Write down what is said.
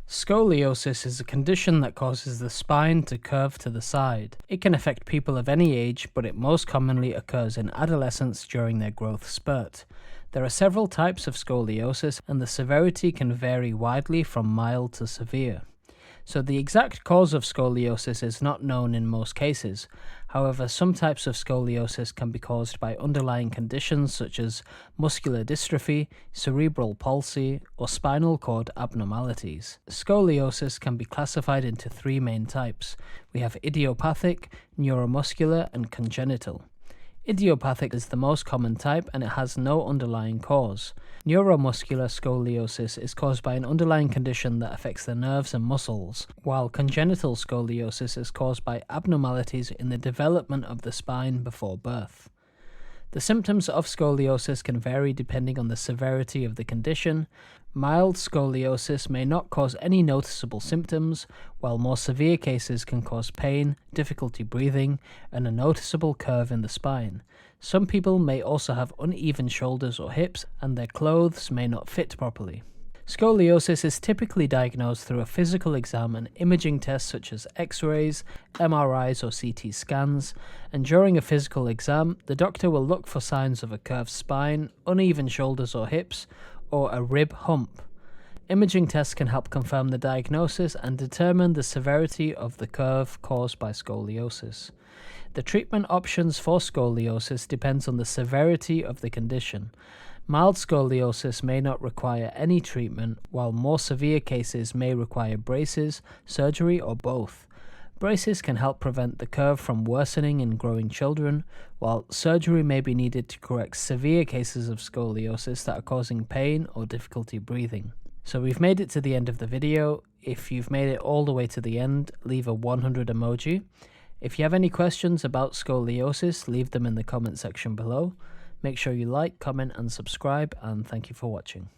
Scoliosis is a condition that causes the spine to curve to the side. It can affect people of any age, but it most commonly occurs in adolescents during their growth spurt. There are several types of scoliosis, and the severity can vary widely from mild to severe. So the exact cause of scoliosis is not known in most cases. However, some types of scoliosis can be caused by underlying conditions such as muscular dystrophy, cerebral palsy, or spinal cord abnormalities. Scoliosis can be classified into three main types. We have idiopathic, neuromuscular, and congenital. Idiopathic is the most common type and it has no underlying cause. Neuromuscular scoliosis is caused by an underlying condition that affects the nerves and muscles, while congenital scoliosis is caused by abnormalities in the development of the spine before birth. The symptoms of scoliosis can vary depending on the severity of the condition. Mild scoliosis may not cause any noticeable symptoms, while more severe cases can cause pain, difficulty breathing, and a noticeable curve in the spine. Some people may also have uneven shoulders or hips, and their clothes may not fit properly. Scoliosis is typically diagnosed through a physical exam and imaging tests such as X-rays, MRIs or CT scans, and during a physical exam, the doctor will look for signs of a curved spine, uneven shoulders or hips, or a rib hump. Imaging tests can help confirm the diagnosis and determine the severity of the curve caused by scoliosis. The treatment options for scoliosis depends on the severity of the condition. Mild scoliosis may not require any treatment, while more severe cases may require braces, surgery, or both. Braces can help prevent the curve from worsening in growing children, while surgery may be needed to correct severe cases of scoliosis that are causing pain or difficulty breathing. So we've made it to the end of the video. If you've made it all the way to the end, leave a 100 emoji. If you have any questions about scoliosis, leave them in the comment section below. Make sure you like, comment and subscribe, and thank you for watching.